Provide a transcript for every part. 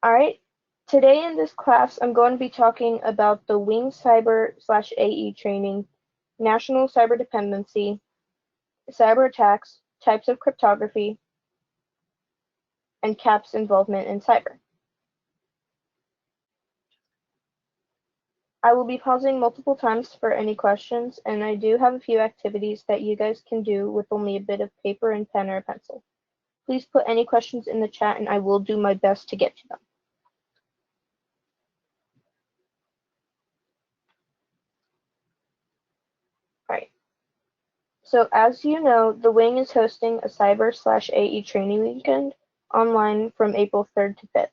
Alright, today in this class I'm going to be talking about the Wing Cyber/AE training, national cyber dependency, cyber attacks, types of cryptography, and CAP's involvement in cyber. I will be pausing multiple times for any questions, and I do have a few activities that you guys can do with only a bit of paper and pen or a pencil. Please put any questions in the chat and I will do my best to get to them. Alright. So as you know, the Wing is hosting a Cyber/AE training weekend online from April 3rd to 5th.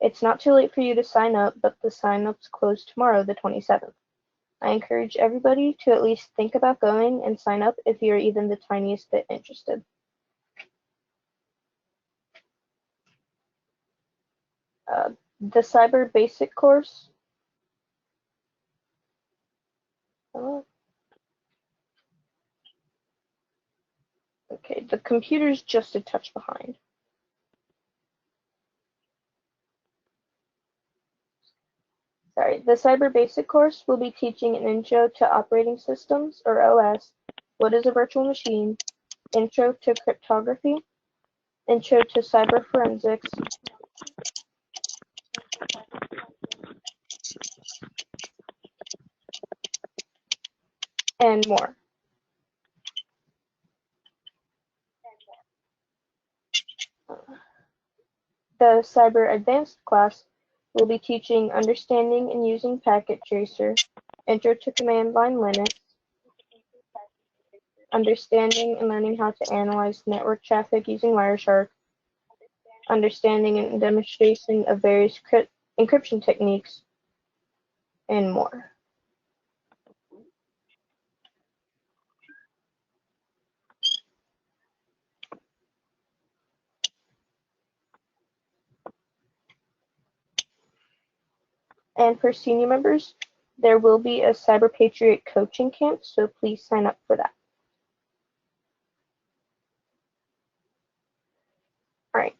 It's not too late for you to sign up, but the sign-ups close tomorrow, the 27th. I encourage everybody to at least think about going and sign up if you're even the tiniest bit interested. The Cyber Basic course. Okay, the computer's just a touch behind. Sorry, the Cyber Basic course will be teaching an intro to operating systems, or OS, what is a virtual machine, intro to cryptography, intro to cyber forensics, and more. The Cyber Advanced class will be teaching understanding and using Packet Tracer, intro to command line Linux, understanding and learning how to analyze network traffic using Wireshark, understanding and demonstration of various encryption techniques, and more. And for senior members, there will be a Cyber Patriot coaching camp, so please sign up for that. All right.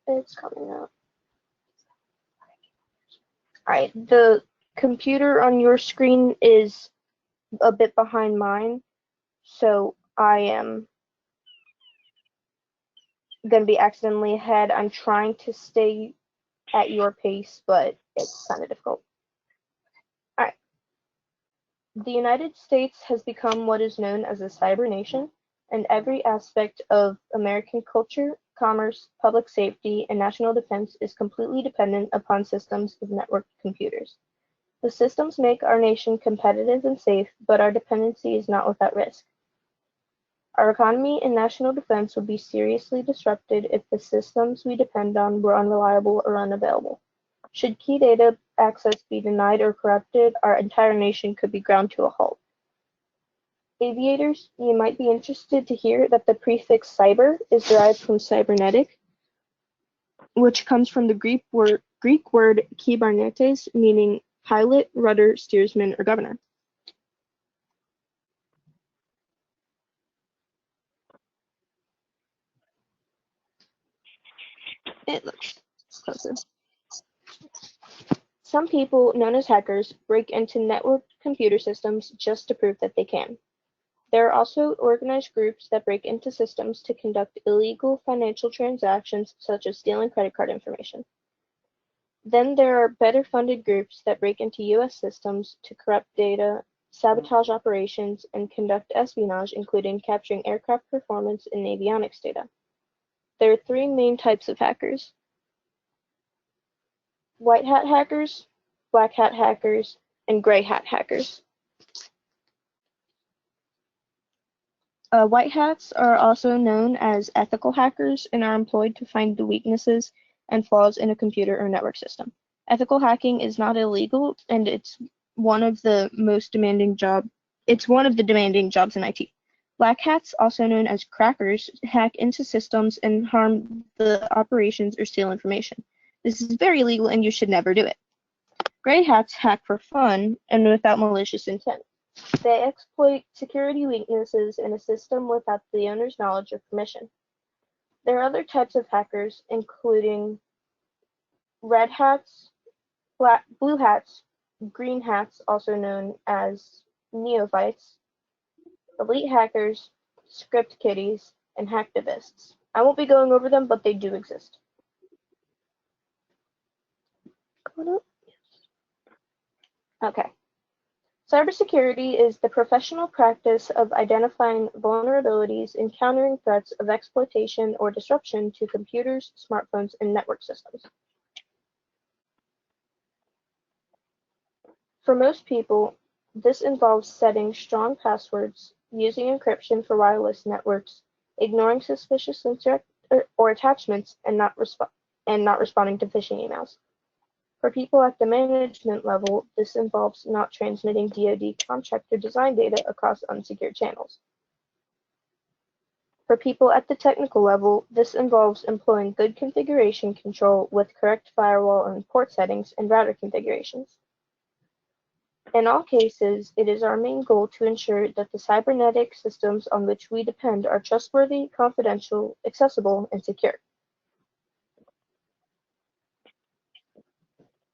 It's coming up. All right, the computer on your screen is a bit behind mine, so I am going to be accidentally ahead. I'm trying to stay at your pace, but it's kind of difficult. All right. The United States has become what is known as a cyber nation, and every aspect of American culture, commerce, public safety, and national defense is completely dependent upon systems of networked computers. The systems make our nation competitive and safe, but our dependency is not without risk. Our economy and national defense would be seriously disrupted if the systems we depend on were unreliable or unavailable. Should key data access be denied or corrupted, our entire nation could be ground to a halt. Aviators, you might be interested to hear that the prefix cyber is derived from cybernetic, which comes from the Greek word kybernetes, meaning pilot, rudder, steersman, or governor. It looks closer. Some people, known as hackers, break into networked computer systems just to prove that they can. There are also organized groups that break into systems to conduct illegal financial transactions, such as stealing credit card information. Then there are better funded groups that break into US systems to corrupt data, sabotage operations, and conduct espionage, including capturing aircraft performance and avionics data. There are three main types of hackers: white hat hackers, black hat hackers, and gray hat hackers. White hats are also known as ethical hackers and are employed to find the weaknesses and flaws in a computer or network system. Ethical hacking is not illegal, and it's one of the demanding jobs in IT. Black hats, also known as crackers, hack into systems and harm the operations or steal information. This is very illegal and you should never do it. Gray hats hack for fun and without malicious intent. They exploit security weaknesses in a system without the owner's knowledge or permission. There are other types of hackers, including red hats, blue hats, green hats, also known as neophytes, elite hackers, script kiddies, and hacktivists. I won't be going over them, but they do exist. Okay. Cybersecurity is the professional practice of identifying vulnerabilities and countering threats of exploitation or disruption to computers, smartphones, and network systems. For most people, this involves setting strong passwords, using encryption for wireless networks, ignoring suspicious links or attachments, and not responding to phishing emails. For people at the management level, this involves not transmitting DoD contractor design data across unsecured channels. For people at the technical level, this involves employing good configuration control with correct firewall and port settings and router configurations. In all cases, it is our main goal to ensure that the cybernetic systems on which we depend are trustworthy, confidential, accessible, and secure.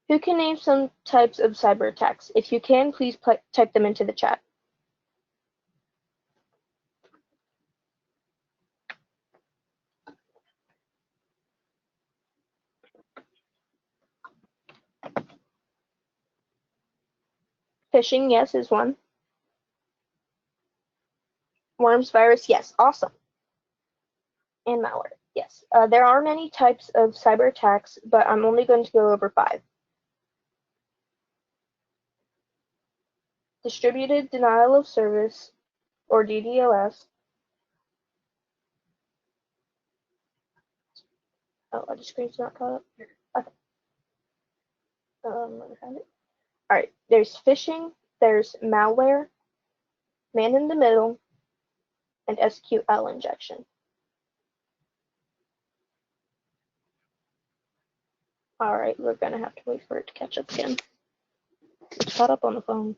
Who can name some types of cyber attacks? If you can, please type them into the chat. Phishing, yes, is one. Worms virus, yes, awesome. And malware, yes. There are many types of cyber attacks, but I'm only going to go over 5. Distributed denial of service, or DDoS. Oh, the screen's not caught up. Okay. Let me find it. All right, there's phishing, there's malware, man in the middle, and SQL injection. All right, we're gonna have to wait for it to catch up again. It's caught up on the phone.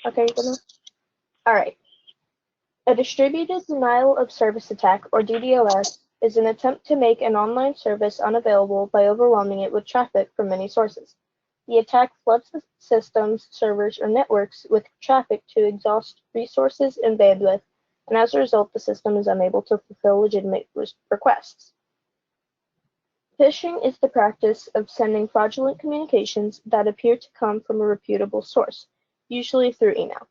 Okay, all right. A distributed denial of service attack, or DDoS, is an attempt to make an online service unavailable by overwhelming it with traffic from many sources. The attack floods the systems, servers, or networks with traffic to exhaust resources and bandwidth, and as a result, the system is unable to fulfill legitimate requests. Phishing is the practice of sending fraudulent communications that appear to come from a reputable source, usually through email.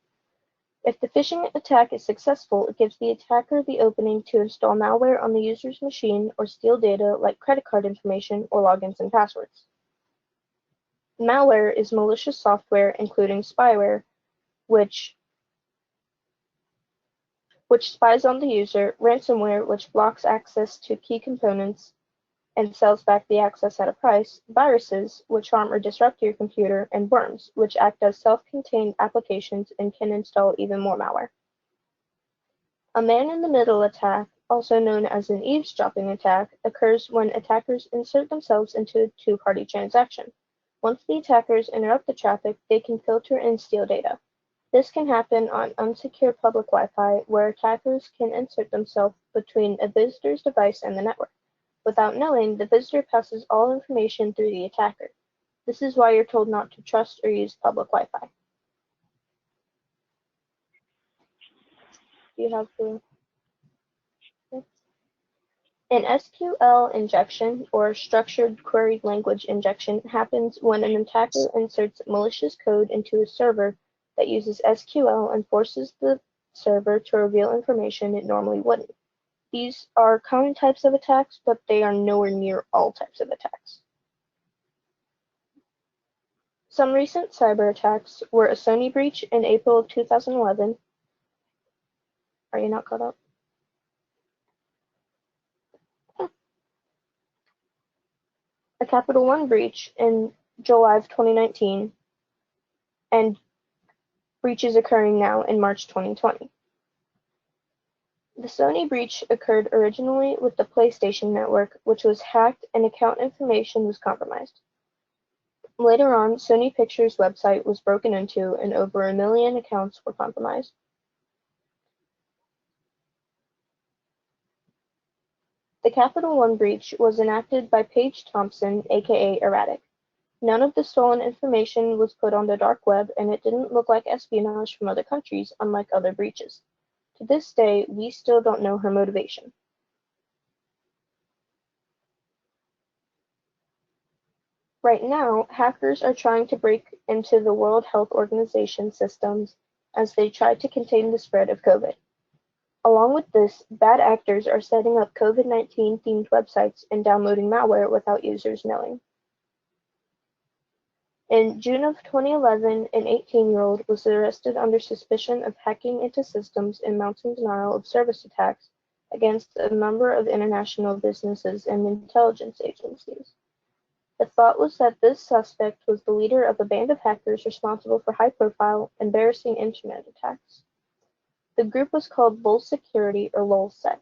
If the phishing attack is successful, it gives the attacker the opening to install malware on the user's machine or steal data like credit card information or logins and passwords. Malware is malicious software, including spyware, which spies on the user, ransomware, which blocks access to key components and sells back the access at a price, viruses, which harm or disrupt your computer, and worms, which act as self-contained applications and can install even more malware. A man-in-the-middle attack, also known as an eavesdropping attack, occurs when attackers insert themselves into a two-party transaction. Once the attackers interrupt the traffic, they can filter and steal data. This can happen on unsecure public Wi-Fi, where attackers can insert themselves between a visitor's device and the network. Without knowing, the visitor passes all information through the attacker. This is why you're told not to trust or use public Wi-Fi. Do you have the... An SQL injection, or structured query language injection, happens when an attacker inserts malicious code into a server that uses SQL and forces the server to reveal information it normally wouldn't. These are common types of attacks, but they are nowhere near all types of attacks. Some recent cyber attacks were a Sony breach in April of 2011. Are you not caught up? A Capital One breach in July of 2019, and breaches occurring now in March 2020. The Sony breach occurred originally with the PlayStation Network, which was hacked and account information was compromised. Later on, Sony Pictures' website was broken into and over 1 million accounts were compromised. The Capital One breach was enacted by Paige Thompson, aka Erratic. None of the stolen information was put on the dark web, and it didn't look like espionage from other countries, unlike other breaches. To this day, we still don't know her motivation. Right now, hackers are trying to break into the World Health Organization systems as they try to contain the spread of COVID. Along with this, bad actors are setting up COVID-19 themed websites and downloading malware without users knowing. In June of 2011, an 18-year-old was arrested under suspicion of hacking into systems and mounting denial of service attacks against a number of international businesses and intelligence agencies. The thought was that this suspect was the leader of a band of hackers responsible for high-profile, embarrassing internet attacks. The group was called LOL Security or LOLSec.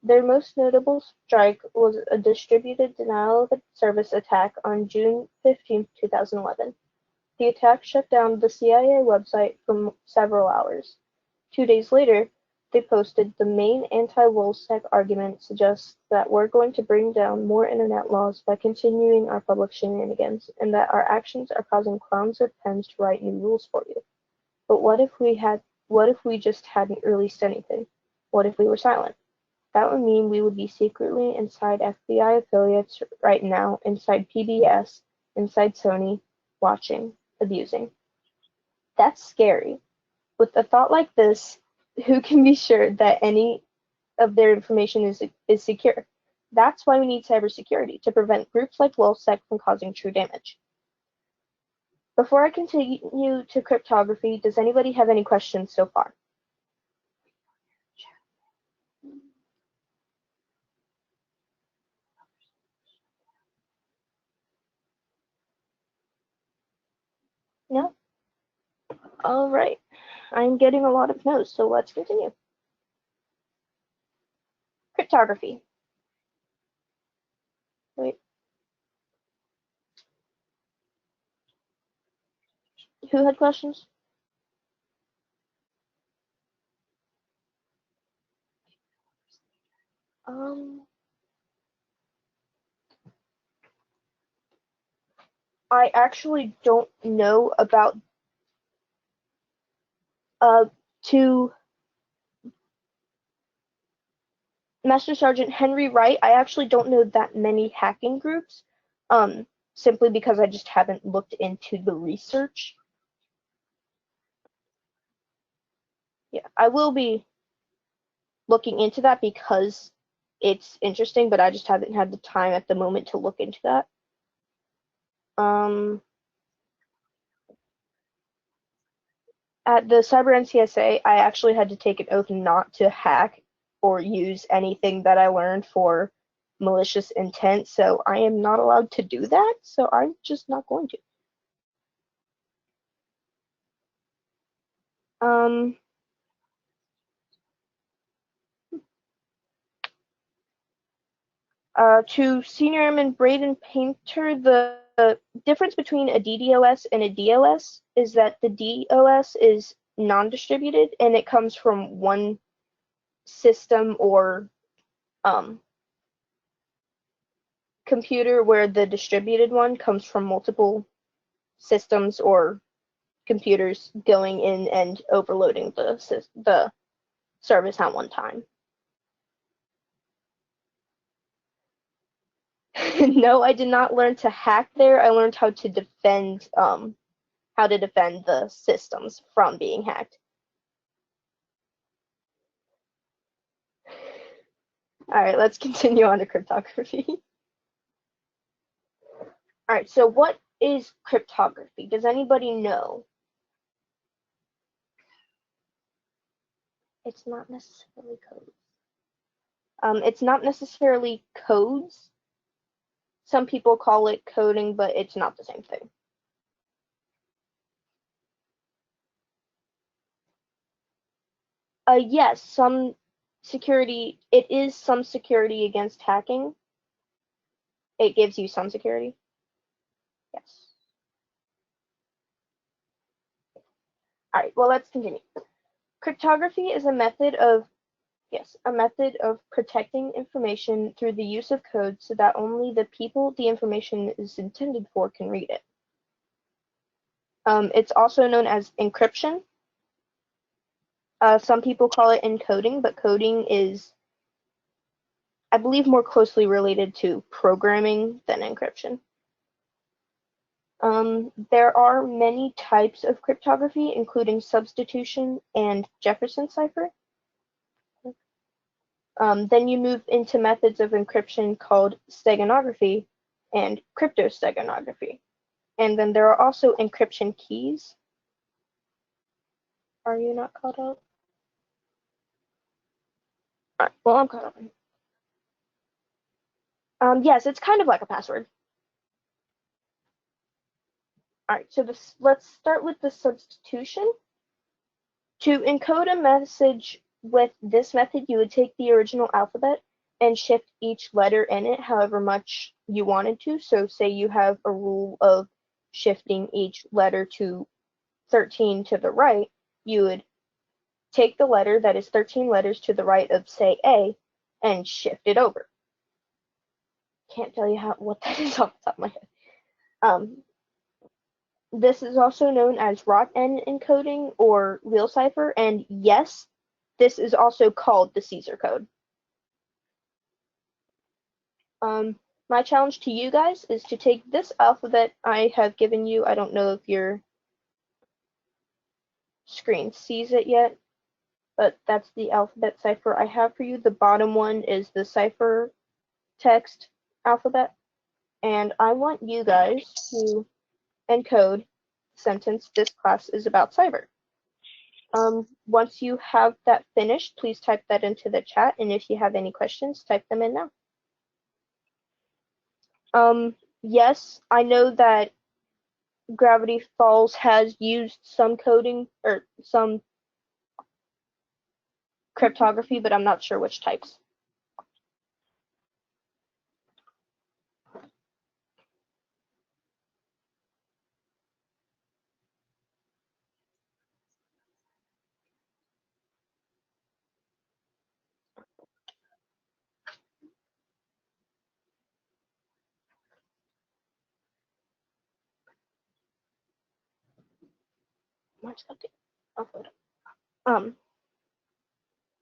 Their most notable strike was a distributed denial of service attack on June 15, 2011. The attack shut down the CIA website for several hours. 2 days later, they posted, "The main anti-LOLSec argument suggests that we're going to bring down more internet laws by continuing our public shenanigans, and that our actions are causing clowns with pens to write new rules for you. But what if we just hadn't released anything? What if we were silent? That would mean we would be secretly inside FBI affiliates right now, inside PBS, inside Sony, watching, abusing." That's scary. With a thought like this, who can be sure that any of their information is secure? That's why we need cybersecurity, to prevent groups like LOLSec from causing true damage. Before I continue to cryptography, does anybody have any questions so far? No? All right. I'm getting a lot of no's, so let's continue. Cryptography. Wait. Who had questions? I actually don't know about to Master Sergeant Henry Wright. I actually don't know that many hacking groups, simply because I just haven't looked into the research. Yeah, I will be looking into that because it's interesting, but I just haven't had the time at the moment to look into that. At the Cyber NCSA, I actually had to take an oath not to hack or use anything that I learned for malicious intent, so I am not allowed to do that, so I'm just not going to. To Senior Airman Braden Painter, the difference between a DDoS and a DOS is that the DOS is non-distributed and it comes from one system or computer, where the distributed one comes from multiple systems or computers going in and overloading the service at one time. No, I did not learn to hack there. I learned how to defend the systems from being hacked. All right, let's continue on to cryptography. All right, so what is cryptography? Does anybody know? It's not necessarily codes. It's not necessarily codes. Some people call it coding, but it's not the same thing. Yes, some security. It is some security against hacking. It gives you some security. Yes. All right, well, let's continue. Cryptography is a method of Yes, a method of protecting information through the use of code so that only the people the information is intended for can read it. It's also known as encryption. Some people call it encoding, but coding is, I believe, more closely related to programming than encryption. There are many types of cryptography, including substitution and Jefferson cipher. Then you move into methods of encryption called steganography and cryptosteganography. And then there are also encryption keys. Are you not caught up? Alright, well, I'm caught up. Yes, it's kind of like a password. Alright, so let's start with the substitution. To encode a message with this method, you would take the original alphabet and shift each letter in it however much you wanted to. So say you have a rule of shifting each letter to 13 to the right, you would take the letter that is 13 letters to the right of, say, A, and shift it over. Can't tell you what that is off the top of my head. This is also known as Rot-N encoding or real cipher, and yes, this is also called the Caesar code. My challenge to you guys is to take this alphabet I have given you. I don't know if your screen sees it yet, but that's the alphabet cipher I have for you. The bottom one is the cipher text alphabet, and I want you guys to encode the sentence, "This class is about cyber." Once you have that finished, please type that into the chat, and if you have any questions, type them in now. Yes, I know that Gravity Falls has used some coding or some cryptography, but I'm not sure which types.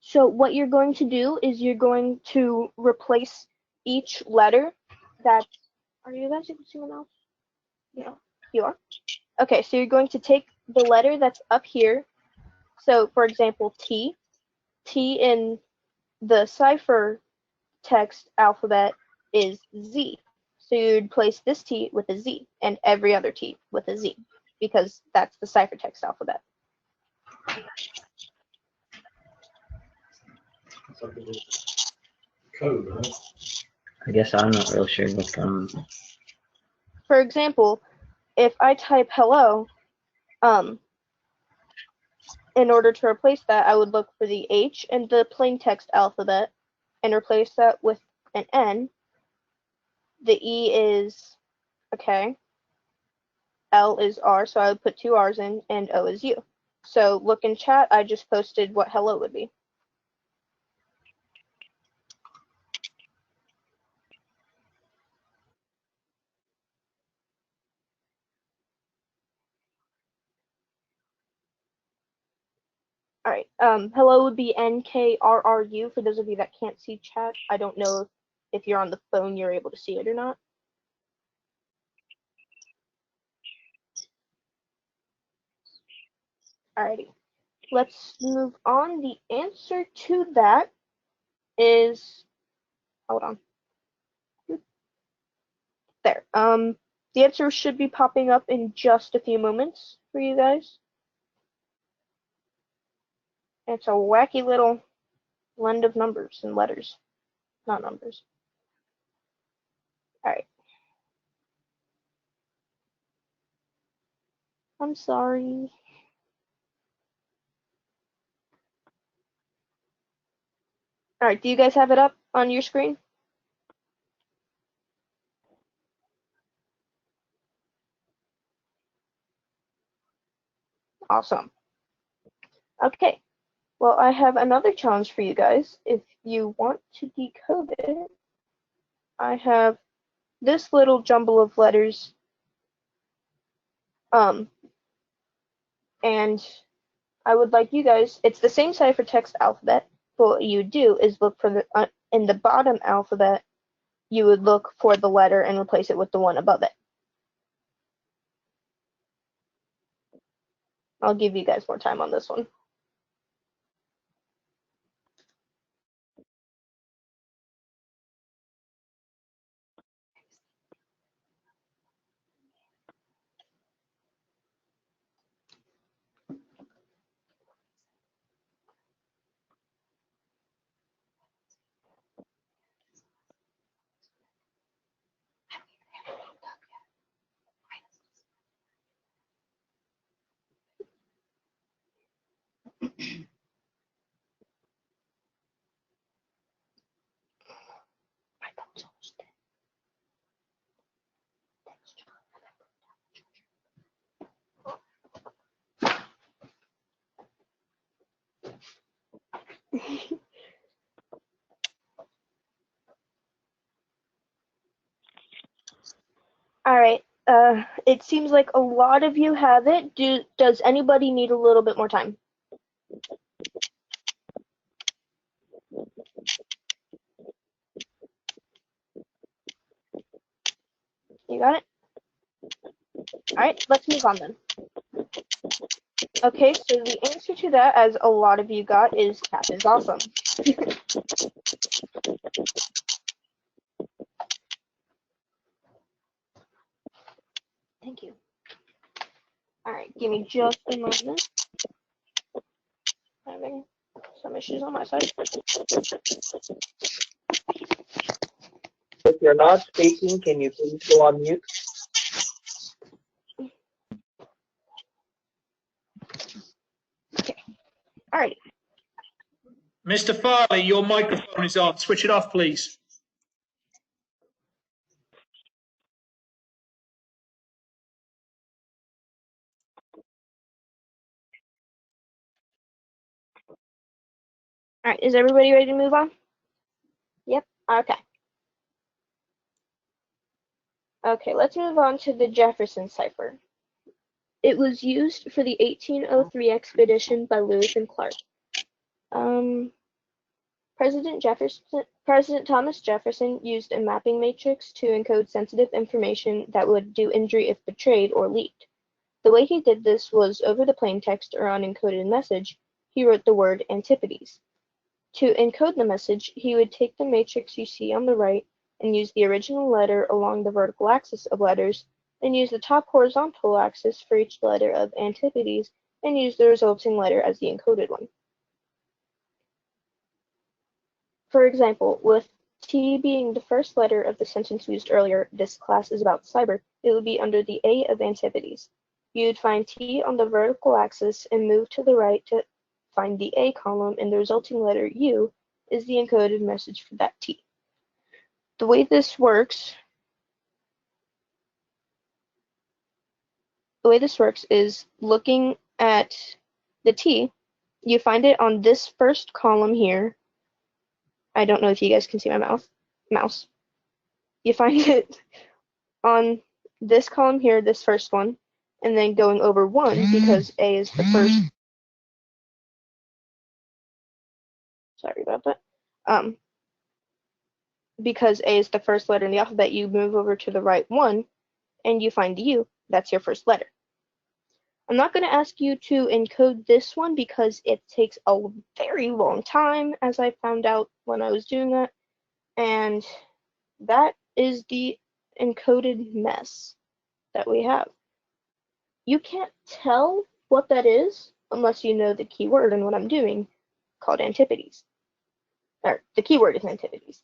So what you're going to do is you're going to replace each letter that, are you guys able to see my mouse? Yeah, you are? Okay, so you're going to take the letter that's up here. So for example, T in the cipher text alphabet is Z. So you'd place this T with a Z and every other T with a Z because that's the ciphertext alphabet. Code, huh? I guess I'm not real sure what's going on. For example, if I type hello, in order to replace that, I would look for the H in the plain text alphabet and replace that with an N. The E is okay. L is R, so I would put two R's in, and O is U. So look in chat, I just posted what hello would be. Alright, hello would be NKRRU for those of you that can't see chat. I don't know if you're on the phone, you're able to see it or not. Alrighty, let's move on. The answer to that is, hold on. There. The answer should be popping up in just a few moments for you guys. It's a wacky little blend of numbers and letters, not numbers. Alright. I'm sorry. Alright, do you guys have it up on your screen? Awesome. Okay. Well, I have another challenge for you guys. If you want to decode it, I have this little jumble of letters, and I would like you guys, it's the same ciphertext alphabet, but what you do is look for the, in the bottom alphabet, you would look for the letter and replace it with the one above it. I'll give you guys more time on this one. All right. It seems like a lot of you have it. Does anybody need a little bit more time? You got it? All right, let's move on then. Okay, so the answer to that, as a lot of you got, is cat is awesome. Thank you. All right, give me just a moment. Having some issues on my side. If you're not speaking, can you please go on mute? Okay. All right. Mr. Farley, your microphone is on. Switch it off, please. All right, is everybody ready to move on? Yep. Okay. Okay, let's move on to the Jefferson cipher. It was used for the 1803 expedition by Lewis and Clark. President Thomas Jefferson used a mapping matrix to encode sensitive information that would do injury if betrayed or leaked. The way he did this was over the plain text or unencoded message, he wrote the word antipodes. To encode the message, he would take the matrix you see on the right and use the original letter along the vertical axis of letters, then use the top horizontal axis for each letter of antipodes, and use the resulting letter as the encoded one. For example, with T being the first letter of the sentence used earlier, this class is about cyber, it would be under the A of antipodes. You'd find T on the vertical axis and move to the right to find the A column, and the resulting letter U is the encoded message for that T. The way this works is looking at the T, you find it on this first column here. I don't know if you guys can see my mouse. You find it on this column here, this first one, and then going over 1 because A is the first. Sorry about that. Because A is the first letter in the alphabet, you move over to the right one, and you find the U. That's your first letter. I'm not going to ask you to encode this one because it takes a very long time, as I found out when I was doing that, and that is the encoded mess that we have. You can't tell what that is unless you know the keyword and what I'm doing, called antipodes. Or the keyword is antipodes.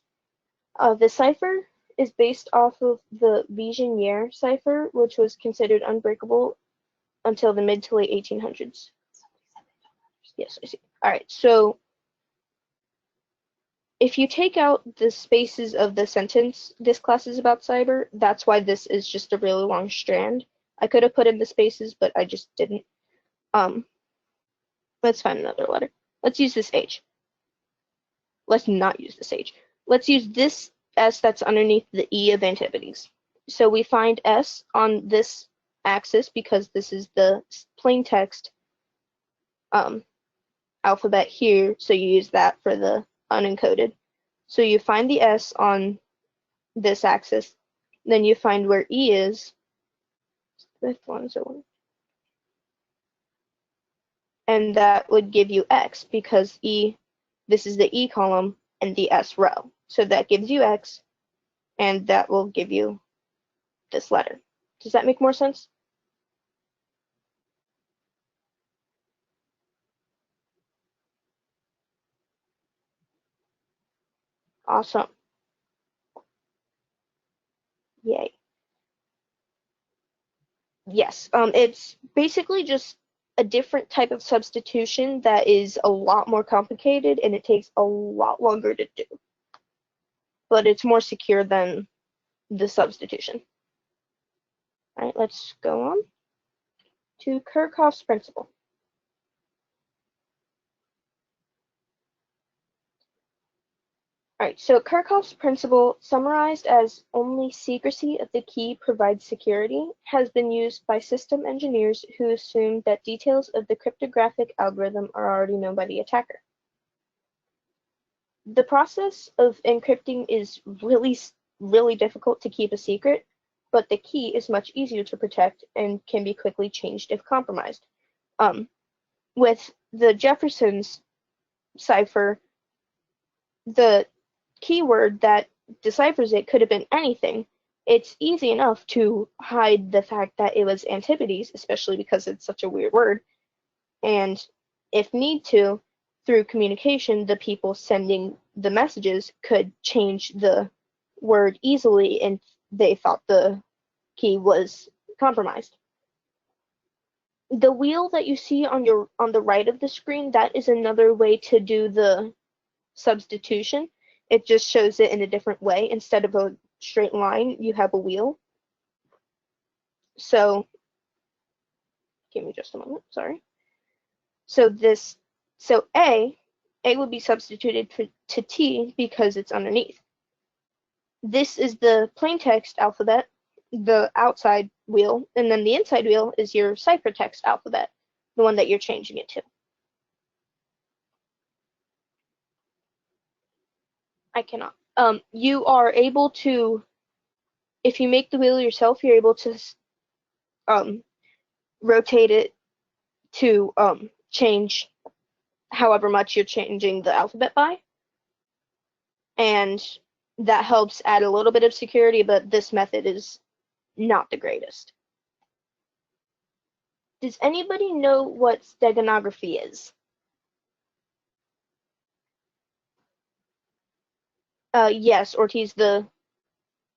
The cipher is based off of the Vigenère cipher, which was considered unbreakable until the mid to late 1800s. Yes, I see. All right, so if you take out the spaces of the sentence, this class is about cyber, that's why this is just a really long strand. I could have put in the spaces, but I just didn't. Let's find another letter. Let's use this H. Let's not use this H. Let's use this S that's underneath the E of antipodes. So we find S on this axis because this is the plain text alphabet here, so you use that for the unencoded. So you find the S on this axis, then you find where E is. And that would give you X because E, this is the E column and the S row. So that gives you X, and that will give you this letter. Does that make more sense? Awesome. Yay. Yes, it's basically just a different type of substitution that is a lot more complicated and it takes a lot longer to do. But it's more secure than the substitution. All right, let's go on to Kirchhoff's principle. All right, so Kirchhoff's principle, summarized as only secrecy of the key provides security, has been used by system engineers who assume that details of the cryptographic algorithm are already known by the attacker. The process of encrypting is really difficult to keep a secret, but the key is much easier to protect and can be quickly changed if compromised. With the Jefferson's cipher, the keyword that deciphers it could have been anything. It's easy enough to hide the fact that it was antipodes, especially because it's such a weird word. And if need to, through communication, the people sending the messages could change the word easily and they thought the key was compromised. The wheel that you see on the right of the screen, that is another way to do the substitution. It just shows it in a different way. Instead of a straight line, you have a wheel. So, give me just a moment, sorry. So A would be substituted to T because it's underneath. This is the plain text alphabet, the outside wheel, and then the inside wheel is your ciphertext alphabet, the one that you're changing it to. I cannot. You are able to, if you make the wheel yourself, you're able to rotate it to change however much you're changing the alphabet by. And that helps add a little bit of security, but this method is not the greatest. Does anybody know what steganography is? Yes, Ortiz, the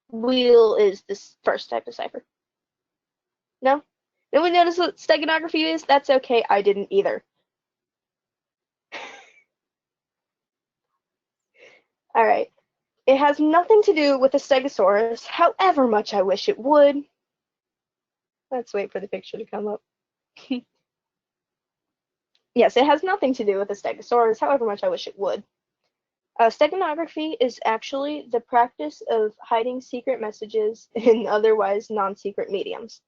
wheel is this first type of cipher. No? Nobody knows what steganography is? That's okay, I didn't either. Alright. It has nothing to do with the stegosaurus, however much I wish it would. Let's wait for the picture to come up. Yes, it has nothing to do with the stegosaurus, however much I wish it would. Steganography is actually the practice of hiding secret messages in otherwise non-secret mediums.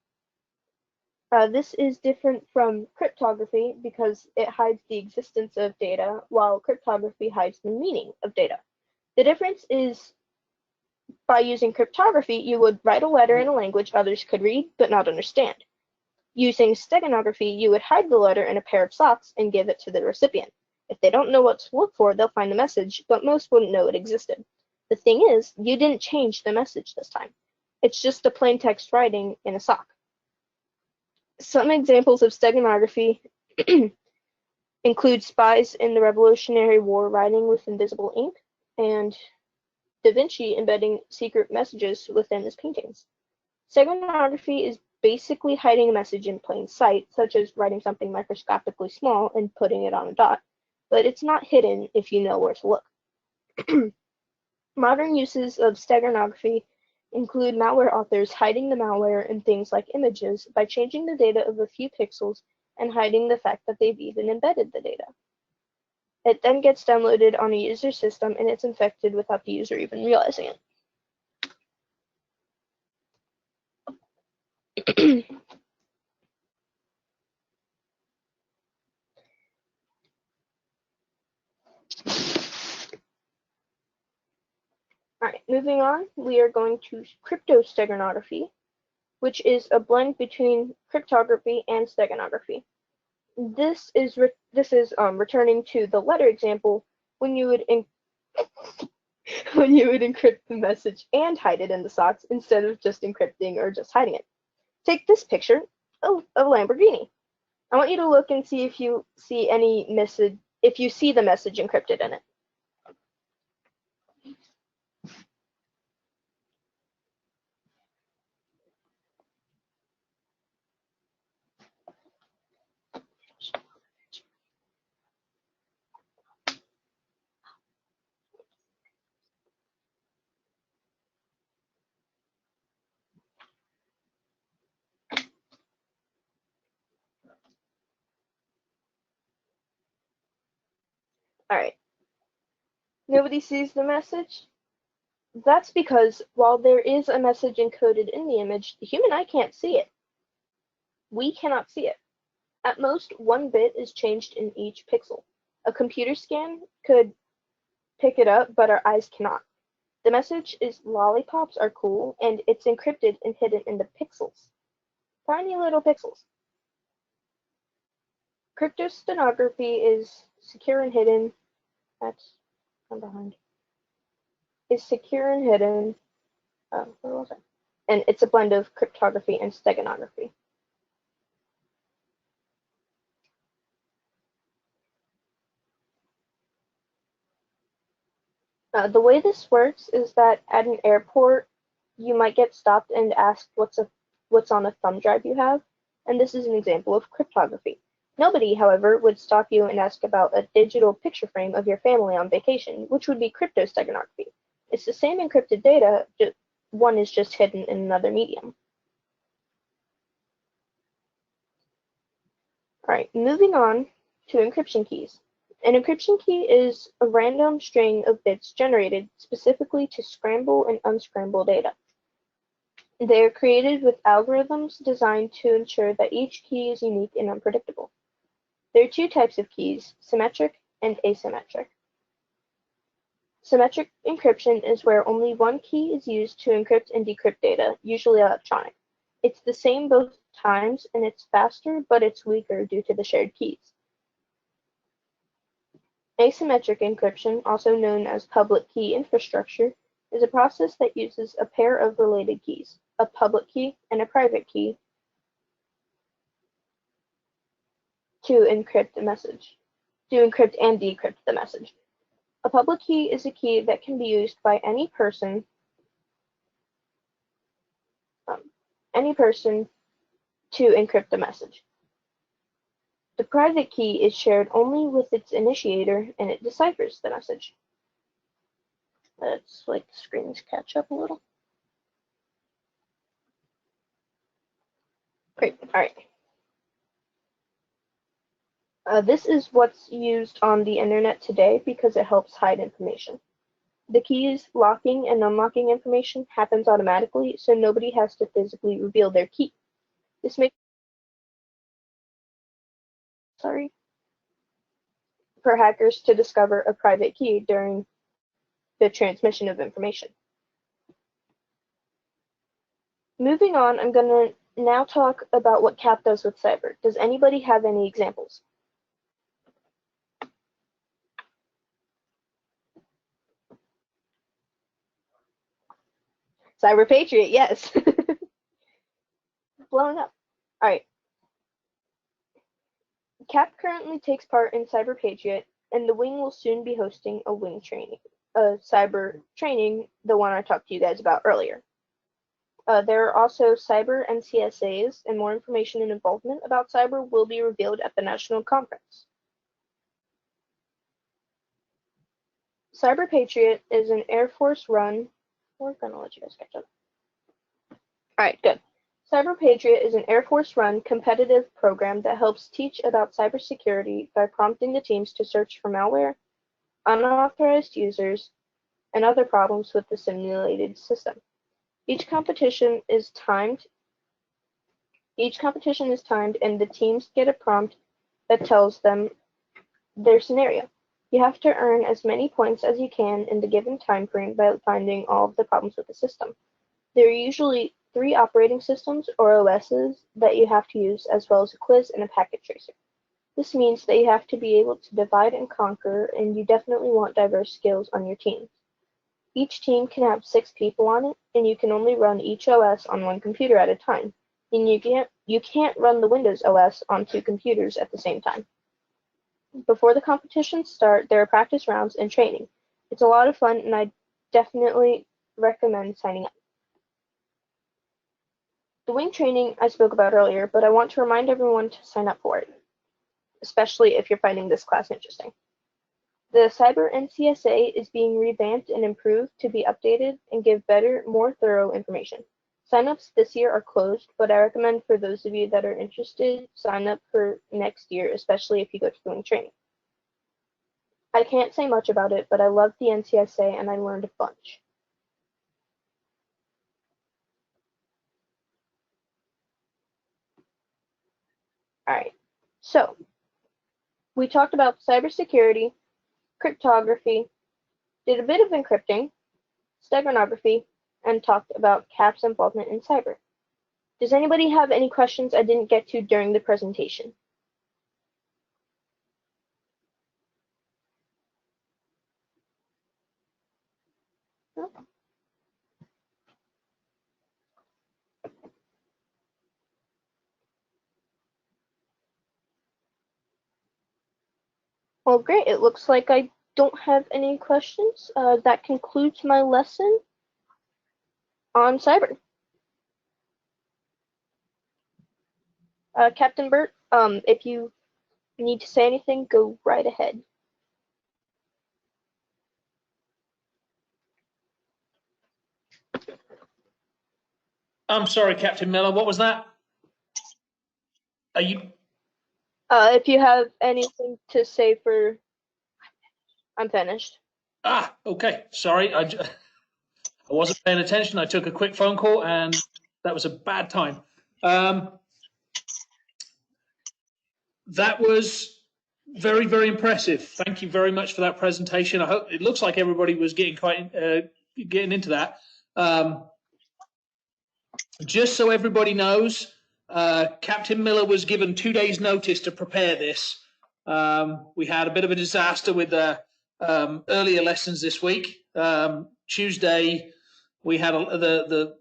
This is different from cryptography because it hides the existence of data, while cryptography hides the meaning of data. The difference is by using cryptography, you would write a letter in a language others could read but not understand. Using steganography, you would hide the letter in a pair of socks and give it to the recipient. If they don't know what to look for, they'll find the message, but most wouldn't know it existed. The thing is, you didn't change the message this time. It's just a plain text writing in a sock. Some examples of steganography include spies in the Revolutionary War writing with invisible ink, and Da Vinci embedding secret messages within his paintings. Steganography is basically hiding a message in plain sight, such as writing something microscopically small and putting it on a dot, but it's not hidden if you know where to look. Modern uses of steganography include malware authors hiding the malware in things like images by changing the data of a few pixels and hiding the fact that they've even embedded the data. It then gets downloaded on a user system and it's infected without the user even realizing it. Alright, moving on, we are going to cryptosteganography, which is a blend between cryptography and steganography. This is returning to the letter example when you would encrypt the message and hide it in the socks instead of just encrypting or just hiding it. Take this picture of a Lamborghini. I want you to look and see if you see any message, if you see the message encrypted in it. Alright. Nobody sees the message? That's because while there is a message encoded in the image, the human eye can't see it. We cannot see it. At most, 1 bit is changed in each pixel. A computer scan could pick it up, but our eyes cannot. The message is lollipops are cool, and it's encrypted and hidden in the pixels. Tiny little pixels. Cryptostenography is secure and hidden. That's from behind. Is secure and hidden. Where was I? And it's a blend of cryptography and steganography. The way this works is that at an airport, you might get stopped and asked what's on a thumb drive you have, and this is an example of cryptography. Nobody, however, would stop you and ask about a digital picture frame of your family on vacation, which would be cryptosteganography. It's the same encrypted data, one is just hidden in another medium. Alright, moving on to encryption keys. An encryption key is a random string of bits generated specifically to scramble and unscramble data. They are created with algorithms designed to ensure that each key is unique and unpredictable. There are 2 types of keys, symmetric and asymmetric. Symmetric encryption is where only one key is used to encrypt and decrypt data, usually electronic. It's the same both times and it's faster, but it's weaker due to the shared keys. Asymmetric encryption, also known as public key infrastructure, is a process that uses a pair of related keys, a public key and a private key, to encrypt and decrypt the message. A public key is a key that can be used by any person to encrypt the message. The private key is shared only with its initiator and it deciphers the message. Let's like the screens catch up a little. Great, alright. This is what's used on the internet today because it helps hide information. The keys locking and unlocking information happens automatically, so nobody has to physically reveal their key. This makes for hackers to discover a private key during the transmission of information. Moving on, I'm going to now talk about what CAP does with cyber. Does anybody have any examples? Cyber Patriot, yes. Blowing up. All right. CAP currently takes part in Cyber Patriot, and the wing will soon be hosting a wing training, cyber training, the one I talked to you guys about earlier. There are also cyber NCSAs, and more information and involvement about cyber will be revealed at the national conference. Cyber Patriot is an Air Force run. We're gonna let you guys catch up. All right, good. Cyber Patriot is an Air Force-run competitive program that helps teach about cybersecurity by prompting the teams to search for malware, unauthorized users, and other problems with the simulated system. Each competition is timed, and the teams get a prompt that tells them their scenario. You have to earn as many points as you can in the given time frame by finding all of the problems with the system. There are usually 3 operating systems, or OSs, that you have to use, as well as a quiz and a packet tracer. This means that you have to be able to divide and conquer, and you definitely want diverse skills on your team. Each team can have 6 people on it, and you can only run each OS on one computer at a time. And you can't run the Windows OS on 2 computers at the same time. Before the competitions start, there are practice rounds and training. It's a lot of fun, and I definitely recommend signing up. The wing training I spoke about earlier, but I want to remind everyone to sign up for it, especially if you're finding this class interesting. The Cyber NCSA is being revamped and improved to be updated and give better, more thorough information. Sign-ups this year are closed, but I recommend for those of you that are interested, sign up for next year, especially if you go to the wing training. I can't say much about it, but I love the NCSA and I learned a bunch. Alright, so we talked about cybersecurity, cryptography, did a bit of encrypting, steganography, and talked about CAP's involvement in cyber. Does anybody have any questions I didn't get to during the presentation? No? Well, great. It looks like I don't have any questions. That concludes my lesson on cyber. Captain Burt, if you need to say anything, go right ahead. I'm sorry, Captain Miller. What was that? Are you? If you have anything to say for... I'm finished. Ah, okay. Sorry, I wasn't paying attention. I took a quick phone call, and that was a bad time. That was very, very impressive. Thank you very much for that presentation. I hope it looks like everybody was getting into that. Just so everybody knows, Captain Miller was given 2 days' notice to prepare this. We had a bit of a disaster with earlier lessons this week. Tuesday, we had the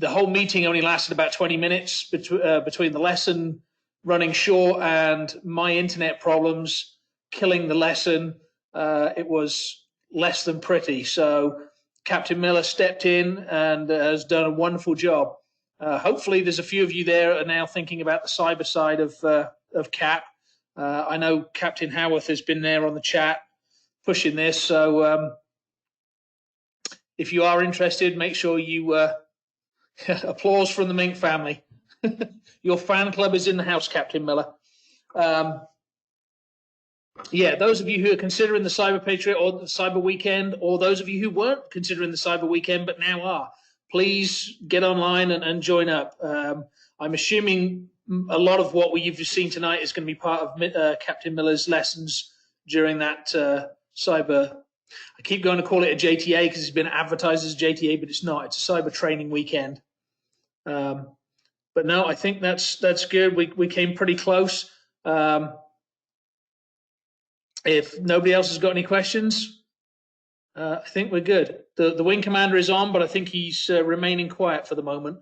whole meeting only lasted about 20 minutes between the lesson running short and my internet problems killing the lesson. It was less than pretty. So Captain Miller stepped in and has done a wonderful job. Hopefully there's a few of you there are now thinking about the cyber side of CAP. I know Captain Howarth has been there on the chat pushing this. So if you are interested, make sure you applause from the Mink family. Your fan club is in the house, Captain Miller. Yeah, those of you who are considering the Cyber Patriot or the Cyber Weekend, or those of you who weren't considering the Cyber Weekend but now are, please get online and join up. I'm assuming a lot of what you've seen tonight is going to be part of Captain Miller's lessons during that cyber. I keep going to call it a JTA because it's been advertised as JTA, but it's not. It's a cyber training weekend. But no, I think that's good. We came pretty close. If nobody else has got any questions, I think we're good. The wing commander is on, but I think he's remaining quiet for the moment.